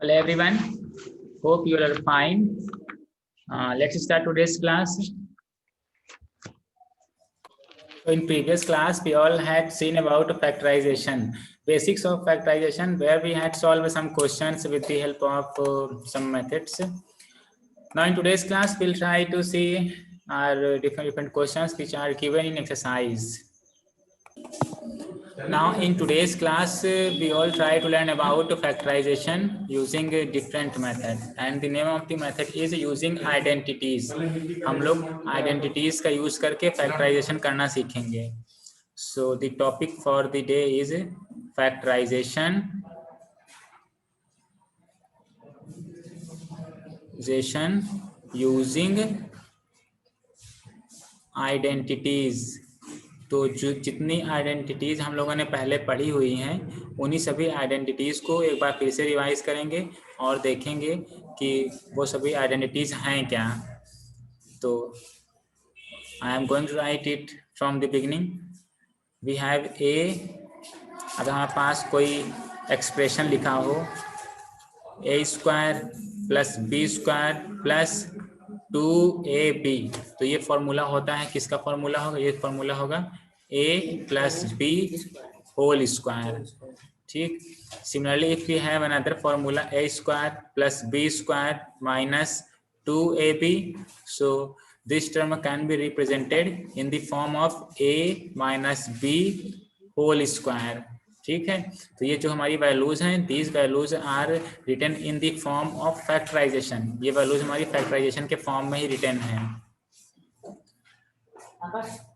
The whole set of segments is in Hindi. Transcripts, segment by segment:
Hello everyone, hope you are fine. Let's start today's class. So in previous class, we all had seen about factorization, basics of factorization, where we had solved some questions with the help of some methods. Now in today's class, we'll try to see our different questions which are given in exercise. Now in today's class, we all try to learn about factorization using a different method, and the name of the method is using identities. हम लोग identities का use करके factorization करना सीखेंगे. So the topic for the day is factorization using identities. तो जो जितनी आइडेंटिटीज़ हम लोगों ने पहले पढ़ी हुई हैं उन्हीं सभी आइडेंटिटीज़ को एक बार फिर से रिवाइज करेंगे और देखेंगे कि वो सभी आइडेंटिटीज़ हैं क्या. तो I am going to write it from the beginning. We have a, अगर हमारे पास कोई एक्सप्रेशन लिखा हो a square plus b square plus 2ab, तो ये फॉर्मूला होता है, किसका फॉर्मूला होगा? ये फॉर्मूला होगा a plus b whole square. ठीक. Similarly if we have another formula a square plus b square minus 2ab, so this term can be represented in the form of a minus b whole square. ठीक है. तो ये जो हमारी वैल्यूज हैं, these values are written in the form of factorization. ये वैल्यूज हमारी फैक्टराइजेशन के फॉर्म में ही रिटन है.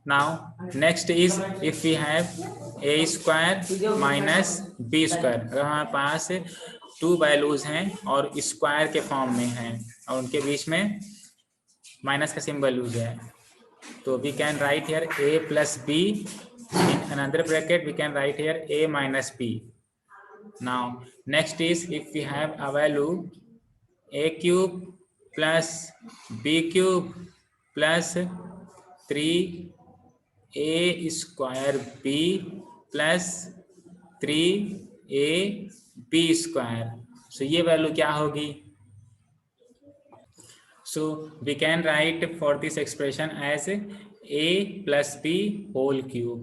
Now next is if we have A square minus b square. अगर हमारे पास 2 वैल्यूज हैं और स्क्वायर के फॉर्म में हैं और उनके बीच में माइनस का सिंबल यूज है, तो we can write here a plus b. In another bracket we can write here a minus b. Now next is if we have a value a cube plus b cube plus 3a square b plus 3ab square. So ये वैल्यू क्या होगी? So we can write for this expression as a plus b whole cube.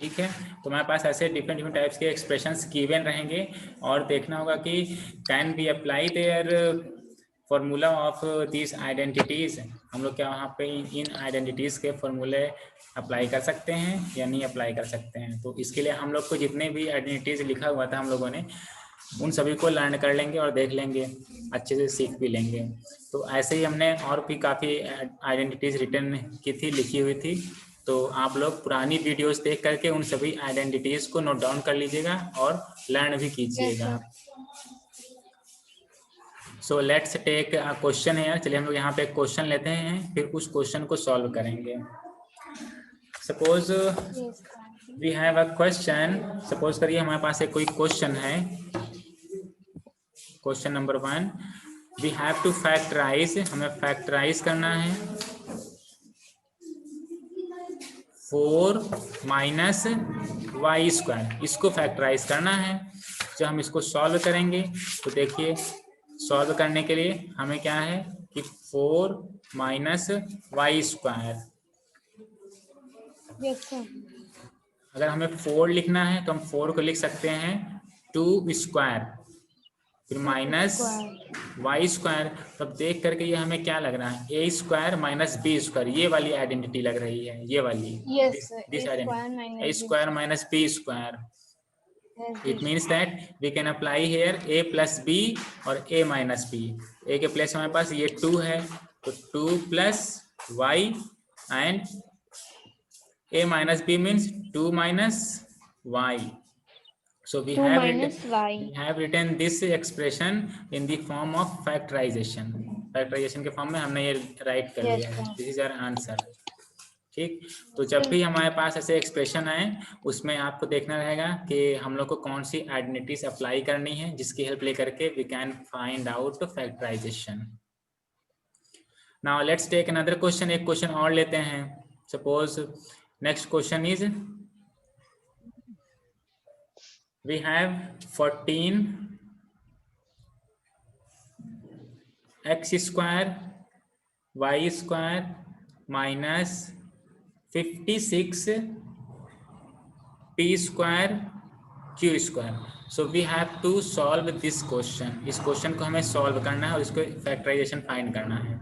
ठीक है. तो हमारे पास ऐसे डिफरेंट टाइप्स के एक्सप्रेशंस गिवन रहेंगे और देखना होगा कि can be apply there formula of this identities. हम लोग क्या वहाँ पे इन आइडेंटिटीज के फॉर्मूले अप्लाई कर सकते हैं या नहीं अप्लाई कर सकते हैं. तो इसके लिए हम लोग को जितने भी आइडेंटिटीज लिखा हुआ था हम लोगों ने उन सभी को लर्न कर लेंगे और देख लेंगे, अच्छे से सीख भी लेंगे. तो ऐसे ही हमने और भी काफ़ी आइडेंटिटीज रिटर्न की थी, लिखी हुई थी. तो आप लोग पुरानी वीडियोस देख करके उन सभी आइडेंटिटीज को नोट डाउन कर लीजिएगा और लर्न भी कीजिएगा. So let's take a question है. चलिए हम लोग यहाँ पे एक क्वेश्चन लेते हैं, फिर उस क्वेश्चन को सॉल्व करेंगे. Suppose we have a question. Suppose करिए हमारे पास एक कोई क्वेश्चन है. Question number 1, we have to factorise. हमें फैक्टराइज करना है 4 माइनस वाई स्क्वायर. इसको फैक्टराइज करना है. जब हम इसको सॉल्व करेंगे तो देखिए सॉल्व करने के लिए हमें क्या है कि 4 माइनस वाई स्क्वायर. अगर हमें 4 लिखना है तो हम 4 को लिख सकते हैं 2 स्क्वायर फिर माइनस वाई स्क्वायर. तब देख करके ये हमें क्या लग रहा है, a square minus b square. ये वाली आइडेंटिटी लग रही है, ये वाली this identity, a square minus b square. It means that we can apply here a plus b और ए माइनस बी. ए के प्लेस हमारे पास ये 2 है तो 2 plus y and a minus b means 2 minus y. So we have written this expression in the form of factorization. Factorization के फॉर्म में हमने ये राइट कर लिया है. This is our answer. ठीक. तो जब भी हमारे पास ऐसे एक्सप्रेशन आए उसमें आपको देखना रहेगा कि हम लोग को कौन सी आइडेंटिटीज अप्लाई करनी है जिसकी हेल्प लेकर के we can find out factorization. Now let's take another question. एक क्वेश्चन और लेते हैं. Suppose next question is we have 14 x square y square minus 56 p square q square. So we have to solve this question. इस क्वेश्चन को हमें सॉल्व करना है और इसको फैक्टराइजेशन फाइंड करना है.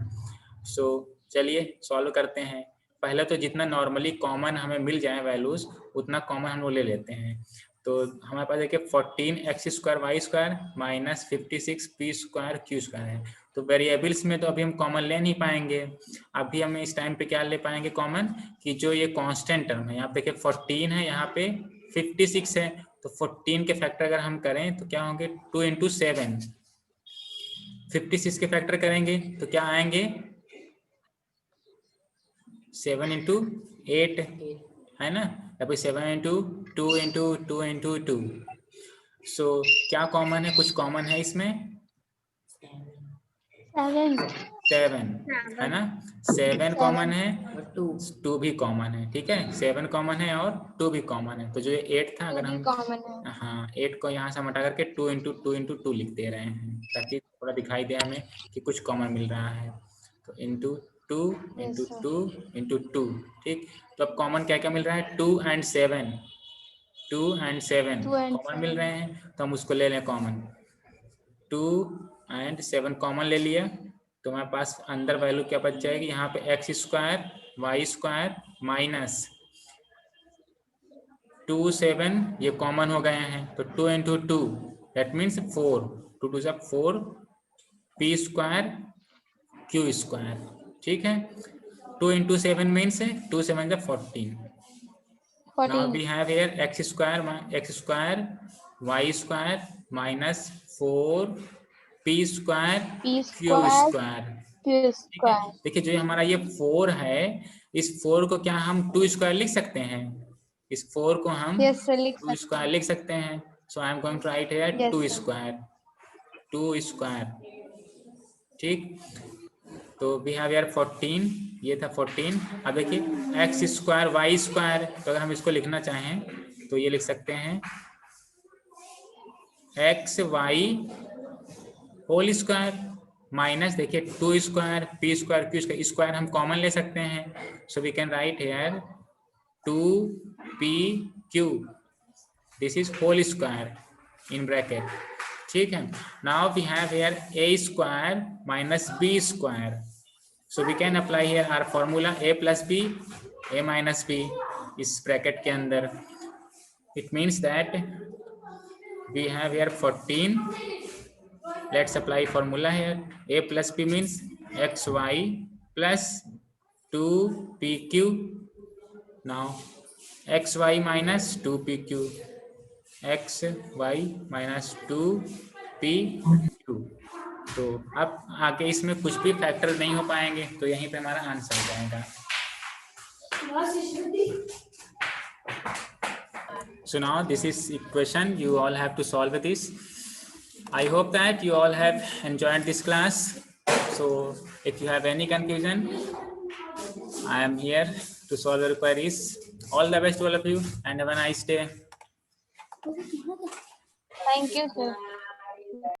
सो चलिए सॉल्व करते हैं. पहले तो जितना नॉर्मली कॉमन हमें मिल जाए वैल्यूज उतना कॉमन हम लोग ले लेते हैं. तो हमारे पास देखिए 14 x square y square minus 56 p square q square है. तो वेरिएबल्स में तो अभी हम कॉमन ले नहीं पाएंगे. अभी हम इस टाइम पे क्या ले पाएंगे कॉमन कि जो ये कांस्टेंट टर्म है. यहाँ पे देखिए 14 है, यहाँ पे 56 है. तो 14 के फैक्टर अगर हम करें तो क्या होंगे 2 इंटू 7. 56 के फैक्टर करेंगे तो क्या आएंगे 7 इंटू 8 है ना. या फिर 7 इंटू 2 इंटू 2 इंटू 2. सो क्या कॉमन है, कुछ कॉमन है इसमें 7 है ना. 7 कॉमन है, 2 भी कॉमन है. ठीक है 7 कॉमन है और 2 भी कॉमन है. तो जो 8 था अगर हम हाँ 8 को यहाँ से हटा करके 2 इंटू 2 इंटू 2 लिख दे रहे हैं ताकि थोड़ा दिखाई दे हमें कि कुछ कॉमन मिल रहा है. तो इंटू 2 इंटू 2 इंटू 2. ठीक. तो अब कॉमन क्या क्या मिल रहा है 2 and 7. 2 and 7 कॉमन मिल रहे हैं तो हम उसको ले लें कॉमन. 2 and 7 कॉमन ले लिया तो हमारे पास अंदर वैल्यू क्या बच जाएगी. यहाँ पे x square y square minus 2 7 ये कॉमन हो गए हैं. तो 2 इंटू 2 दैट मीन्स 4. 2 2 सब 4 पी स्क्वायर क्यू स्क्वायर. ठीक है 2 इंटू 7 मीन्स 2 7 जा 14. Now we have here x square y square minus 4 p square q square. ठीक है. देखिए जो हमारा ये 4 है इस 4 को क्या हम 2 स्क्वायर लिख सकते हैं. इस 4 को हम 2 स्क्वायर लिख सकते हैं. So I am going to write here 2 square. 2 square. ठीक. तो वी हैव यार 14 ये था 14. अब देखिए एक्स स्क्वायर वाई स्क्वायर. तो अगर हम इसको लिखना चाहें तो ये लिख सकते हैं x y whole square minus देखिए 2 square p square q square. Square हम कॉमन ले सकते हैं. So we can write here 2 p q. This is whole square in bracket. ठीक है. Now we have here a square minus b square. So we can apply here our formula a plus b, a minus b इस ब्रैकेट के अंदर. It means that we have here 14. Let's apply formula here. A plus b means xy plus 2pq. Now xy minus 2pq. xy minus 2pq. तो अब आगे इसमें कुछ भी फैक्टर नहीं हो पाएंगे तो यहीं पे हमारा आंसर हो जाएगा. So now this is equation. You all have to solve this. I hope that you all have enjoyed this class. So if you have any confusion, I am here to solve your queries. All the best to all of you and have a nice day. Thank you, sir.